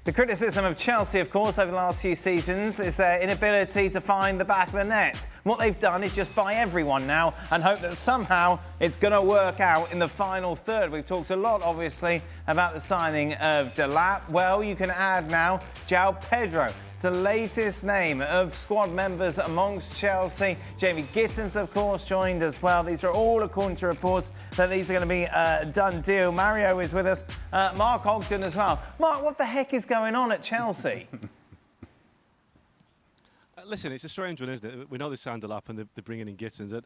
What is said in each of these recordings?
The criticism of Chelsea, of course, over the last few seasons is their inability to find the back of the net. What they've done is just buy everyone now and hope that somehow it's going to work out in the final third. We've talked a lot, obviously, about the signing of Delap. Well, you can add now Joao Pedro, the latest name of squad members amongst Chelsea. Jamie Gittins, of course, joined as well. These are all according to reports that these are going to be a done deal. Mario is with us. Mark Ogden as well. Mark, what the heck is going on at Chelsea? Listen, it's a strange one, isn't it? We know they signed Delap and they're bringing in Gittins.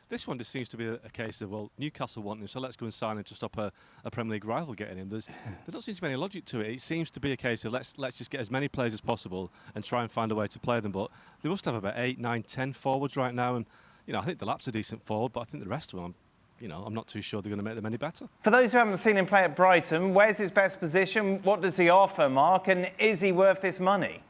This one just seems to be a case of, well, Newcastle want him, so let's go and sign him to stop a Premier League rival getting him. There doesn't seem to be any logic to it. It seems to be a case of let's just get as many players as possible and try and find a way to play them. But they must have about 8, 9, 10 forwards right now. And, I think Delap's a decent forward, but I think the rest of them, I'm not too sure they're going to make them any better. For those who haven't seen him play at Brighton, where's his best position? What does he offer, Mark? And is he worth this money?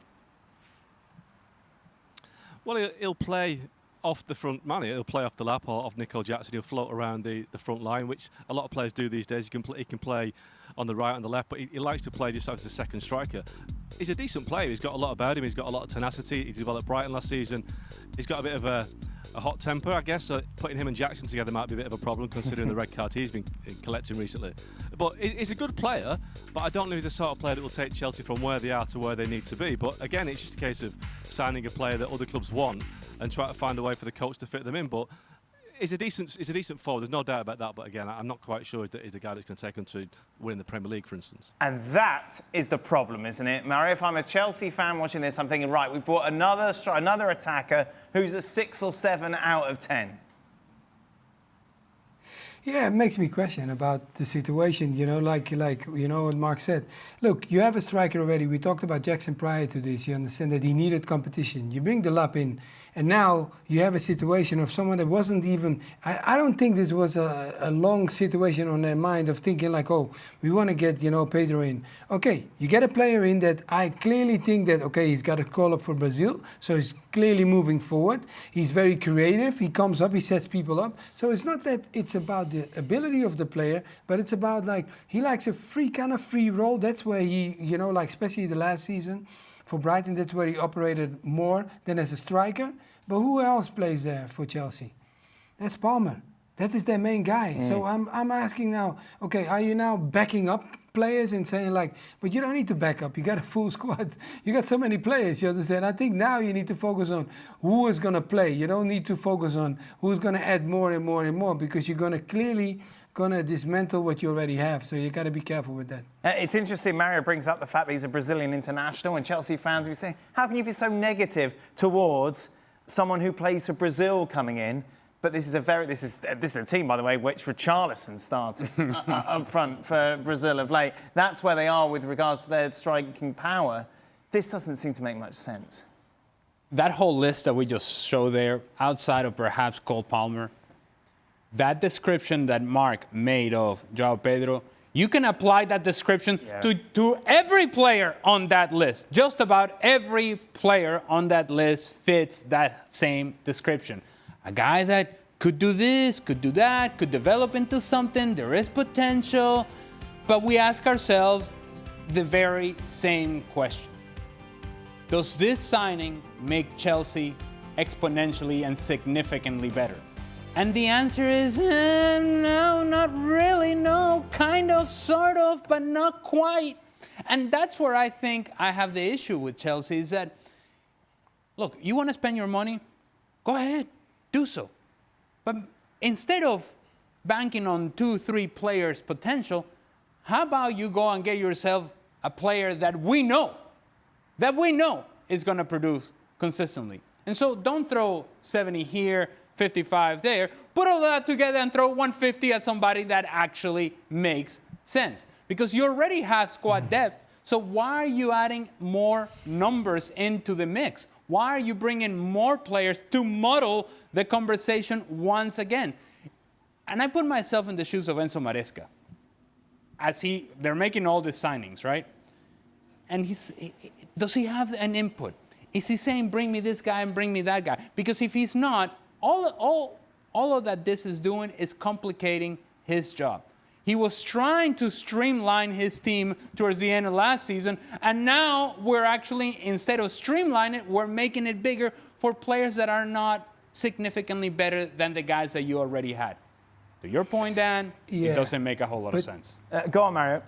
Well, he'll play off the front man. He'll play off the lap or off Nico Jackson. He'll float around the front line, which a lot of players do these days. He can play on the right and the left, but he likes to play just as a second striker. He's a decent player. He's got a lot about him. He's got a lot of tenacity. He developed Brighton last season. He's got a bit of a hot temper, I guess. So putting him and Jackson together might be a bit of a problem considering the red card he's been collecting recently. But he's a good player, but I don't know if he's the sort of player that will take Chelsea from where they are to where they need to be. But again, it's just a case of signing a player that other clubs want and try to find a way for the coach to fit them in. But he's a decent forward. There's no doubt about that. But again, I'm not quite sure that he's the guy that's going to take them to winning the Premier League, for instance. And that is the problem, isn't it, Mario? If I'm a Chelsea fan watching this, I'm thinking, right, we've brought another attacker who's a 6 or 7 out of 10. Yeah, it makes me question about the situation, like what Mark said. Look, you have a striker already. We talked about Jackson prior to this. You understand that he needed competition. You bring Delap in, and now you have a situation of someone that wasn't even... I don't think this was a long situation on their mind of thinking like, oh, we want to get, Pedro in. Okay, you get a player in that I clearly think that, okay, he's got a call-up for Brazil, so he's clearly moving forward. He's very creative. He comes up, he sets people up. So it's not that it's about the ability of the player, but it's about he likes a free role. That's where he, especially the last season for Brighton, that's where he operated more than as a striker. But who else plays there for Chelsea? That's Palmer. That is their main guy. So I'm asking now, okay, are you now backing up players and saying but you don't need to back up. You got a full squad. You got so many players, you understand? I think now you need to focus on who is going to play. You don't need to focus on who's going to add more and more and more because you're going to clearly dismantle what you already have. So you got to be careful with that. It's interesting, Mario brings up the fact that he's a Brazilian international and Chelsea fans will be saying, how can you be so negative towards someone who plays for Brazil coming in? But this is a team, by the way, which Richarlison started up front for Brazil of late. That's where they are with regards to their striking power. This doesn't seem to make much sense. That whole list that we just showed there, outside of perhaps Cole Palmer, that description that Mark made of Joao Pedro, you can apply that description to every player on that list. Just about every player on that list fits that same description. A guy that could do this, could do that, could develop into something. There is potential. But we ask ourselves the very same question. Does this signing make Chelsea exponentially and significantly better? And the answer is no, not really. No, kind of, sort of, but not quite. And that's where I think I have the issue with Chelsea is that, look, you want to spend your money? Go ahead. Do so. But instead of banking on 2-3 players' potential, how about you go and get yourself a player that we know is going to produce consistently? And so don't throw 70 here, 55 there. Put all that together and throw 150 at somebody that actually makes sense. Because you already have squad depth. So why are you adding more numbers into the mix? Why are you bringing more players to muddle the conversation once again? And I put myself in the shoes of Enzo Maresca. They're making all these signings, right? And does he have an input? Is he saying, bring me this guy and bring me that guy? Because if he's not, all of that this is doing is complicating his job. He was trying to streamline his team towards the end of last season, and now we're actually, instead of streamlining it, we're making it bigger for players that are not significantly better than the guys that you already had. To your point, Dan, it doesn't make a whole lot of sense. Go on, Mario.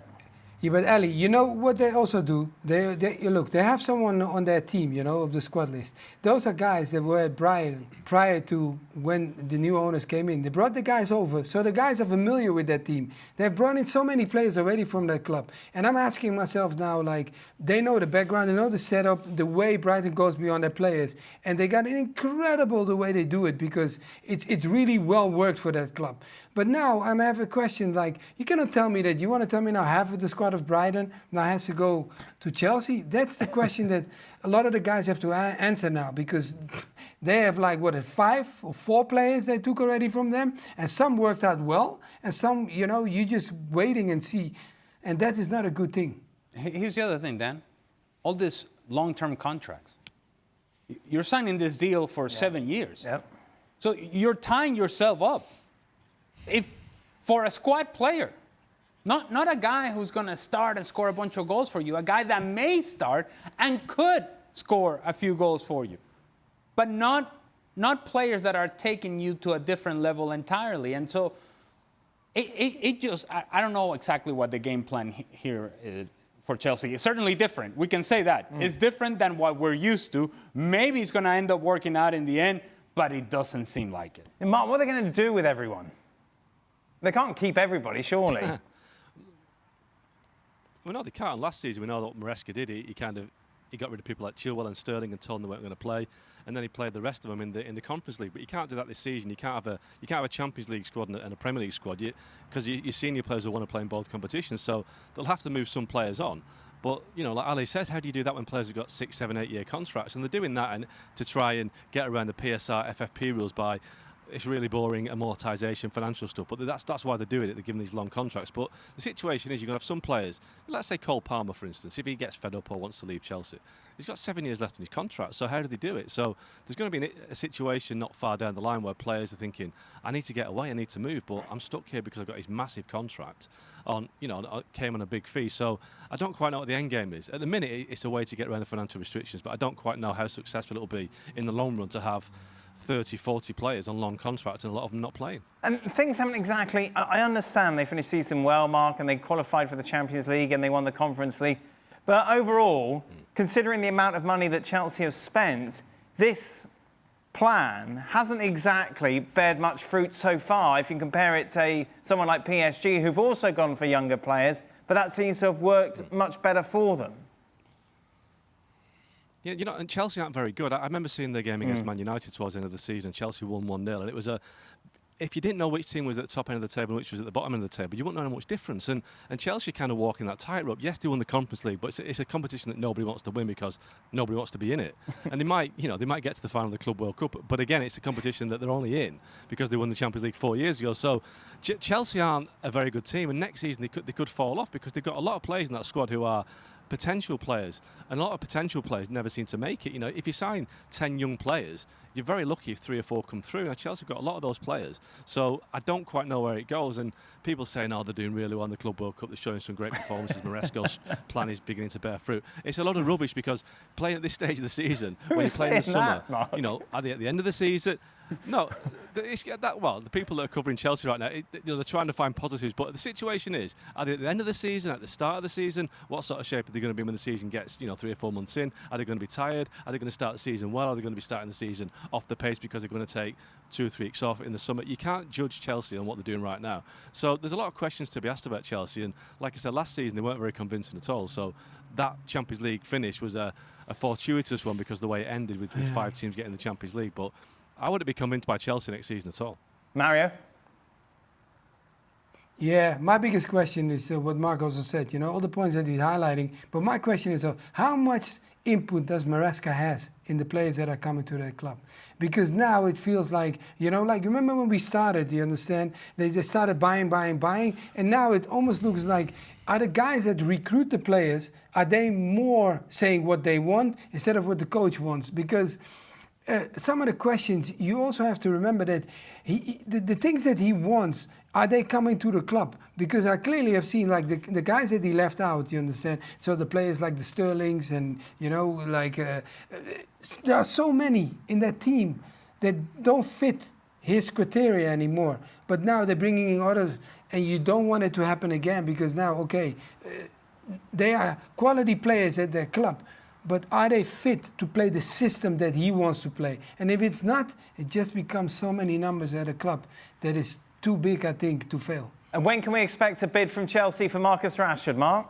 Yeah, but Ali, you know what they also do? They look, they have someone on their team, you know, of the squad list. Those are guys that were at Brighton prior to when the new owners came in. They brought the guys over, so the guys are familiar with that team. They've brought in so many players already from that club. And I'm asking myself now, like, they know the background, they know the setup, the way Brighton goes beyond their players. And they got incredible the way they do it, because it's really well worked for that club. But now I have a question, like, you cannot tell me that, you want to tell me now half of the squad of Brighton now has to go to Chelsea? That's the question that a lot of the guys have to answer now, because they have like, 5 or 4 players they took already from them, and some worked out well, and some, you know, you just waiting and see, and that is not a good thing. Here's the other thing, Dan. All these long-term contracts. You're signing this deal for 7 years. Yep. So you're tying yourself up. If for a squad player, not a guy who's going to start and score a bunch of goals for you, a guy that may start and could score a few goals for you, but not players that are taking you to a different level entirely. And so it just, I don't know exactly what the game plan here is for Chelsea. It's certainly different. We can say that. It's different than what we're used to. Maybe it's going to end up working out in the end, but it doesn't seem like it. And Mark, what are they going to do with everyone? They can't keep everybody, surely. Well, no, they can't. Last season, we know what Maresca did. He got rid of people like Chilwell and Sterling and told them they weren't going to play, and then he played the rest of them in the Conference League. But you can't do that this season. You can't have a Champions League squad and a Premier League squad, because your senior players will want to play in both competitions. So they'll have to move some players on. But, you know, like Ali says, how do you do that when players have got 6, 7, 8 year contracts? And they're doing that and to try and get around the PSR, FFP rules by, it's really boring amortisation, financial stuff, but that's why they're doing it. They're giving these long contracts. But the situation is you're going to have some players, let's say Cole Palmer, for instance, if he gets fed up or wants to leave Chelsea, he's got 7 years left on his contract. So how do they do it? So there's going to be a situation not far down the line where players are thinking, I need to get away, I need to move, but I'm stuck here because I've got this massive contract on, you know, came on a big fee. So I don't quite know what the end game is. At the minute, it's a way to get around the financial restrictions, but I don't quite know how successful it'll be in the long run to have 30, 40 players on long contracts and a lot of them not playing. And things haven't exactly... I understand they finished season well, Mark, and they qualified for the Champions League and they won the Conference League. But overall, considering the amount of money that Chelsea have spent, this plan hasn't exactly bared much fruit so far. If you compare it to someone like PSG, who've also gone for younger players, but that seems to have worked much better for them. Yeah, you know, and Chelsea aren't very good. I remember seeing the game against Man United towards the end of the season. Chelsea won 1-0, and it was if you didn't know which team was at the top end of the table and which was at the bottom end of the table, you wouldn't know much difference. And Chelsea kind of walking that tightrope. Yes, they won the Conference League, but it's a competition that nobody wants to win because nobody wants to be in it. And they might get to the final of the Club World Cup, but again, it's a competition that they're only in because they won the Champions League 4 years ago. So Chelsea aren't a very good team, and next season they could fall off because they've got a lot of players in that squad who are potential players, and a lot of potential players never seem to make it. You know, if you sign 10 young players, you're very lucky if 3 or 4 come through. Now, Chelsea have got a lot of those players, so I don't quite know where it goes. And people saying, "Oh, they're doing really well in the Club World Cup. They're showing some great performances. Maresca's plan is beginning to bear fruit." It's a lot of rubbish because playing at this stage of the season, when you play in the summer, you know, at the end of the season. No, the people that are covering Chelsea right now, they're trying to find positives. But the situation is, at the end of the season, at the start of the season, what sort of shape are they going to be when the season gets, 3 or 4 months in? Are they going to be tired? Are they going to start the season well? Are they going to be starting the season off the pace because they're going to take 2 or 3 weeks off in the summer? You can't judge Chelsea on what they're doing right now. So there's a lot of questions to be asked about Chelsea. And like I said, last season they weren't very convincing at all. So that Champions League finish was a fortuitous one because of the way it ended with 5 teams getting the Champions League. But I wouldn't be convinced by Chelsea next season at all. Mario? Yeah, my biggest question is what Mark also said, all the points that he's highlighting. But my question is, how much input does Maresca has in the players that are coming to that club? Because now it feels like, remember when we started, you understand? They started buying, and now it almost looks like, are the guys that recruit the players, are they more saying what they want instead of what the coach wants? Because some of the questions, you also have to remember that the things that he wants are they coming to the club? Because I clearly have seen like the guys that he left out, you understand? So the players like the Sterlings and, you know, like there are so many in that team that don't fit his criteria anymore. But now they're bringing in others, and you don't want it to happen again because now, okay, they are quality players at their club, but are they fit to play the system that he wants to play? And if it's not, it just becomes so many numbers at a club that is too big, I think, to fail. And when can we expect a bid from Chelsea for Marcus Rashford, Mark?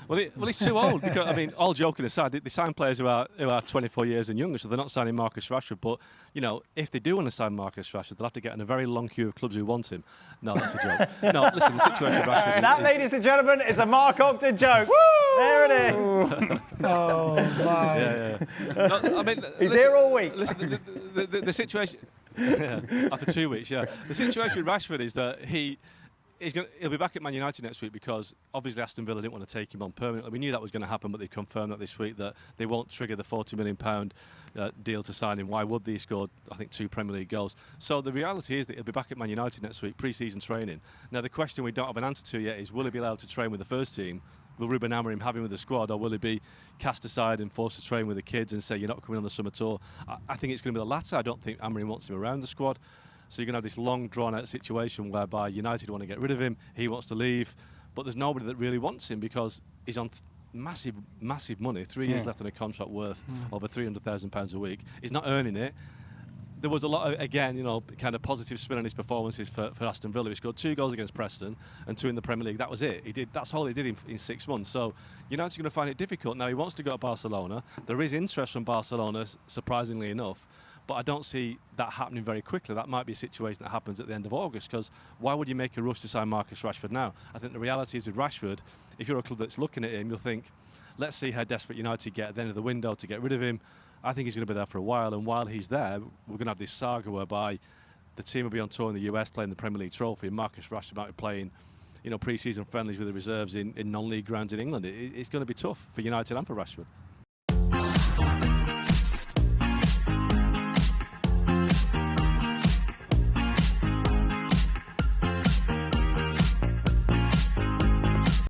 Well, he's too old. Because I mean, all joking aside, they sign players who are 24 years and younger, so they're not signing Marcus Rashford. But you know, if they do want to sign Marcus Rashford, they'll have to get in a very long queue of clubs who want him. No, that's a joke. No, listen, the situation with Rashford. That, ladies and gentlemen, is a Mark Ogden joke. Woo! There it is. Oh, my. Yeah. No, I mean, He's here all week. Listen, the situation. Yeah, after 2 weeks, yeah. The situation with Rashford is that he'll be back at Man United next week because obviously Aston Villa didn't want to take him on permanently. We knew that was going to happen, but they confirmed that this week that they won't trigger the £40 million deal to sign him. Why would they? He scored, I think, 2 Premier League goals. So the reality is that he'll be back at Man United next week, pre-season training. Now the question we don't have an answer to yet is, will he be allowed to train with the first team? Will Ruben Amorim have him with the squad, or will he be cast aside and forced to train with the kids and say, you're not coming on the summer tour? I think it's going to be the latter. I don't think Amorim wants him around the squad. So you're going to have this long, drawn-out situation whereby United want to get rid of him, he wants to leave, but there's nobody that really wants him because he's on massive, massive money, 3 years left on a contract worth over £300,000 a week. He's not earning it. There was a lot of, again, you know, kind of positive spin on his performances for Aston Villa. He scored 2 goals against Preston and 2 in the Premier League. That was it. That's all he did in 6 months. So United's going to find it difficult. Now he wants to go to Barcelona. There is interest from Barcelona, surprisingly enough. But I don't see that happening very quickly. That might be a situation that happens at the end of August, because why would you make a rush to sign Marcus Rashford now? I think the reality is with Rashford, if you're a club that's looking at him, you'll think, let's see how desperate United get at the end of the window to get rid of him. I think he's going to be there for a while, and while he's there, we're going to have this saga whereby the team will be on tour in the US playing the Premier League trophy, and Marcus Rashford might be playing, you know, pre-season friendlies with the reserves in non-league grounds in England. It's going to be tough for United and for Rashford.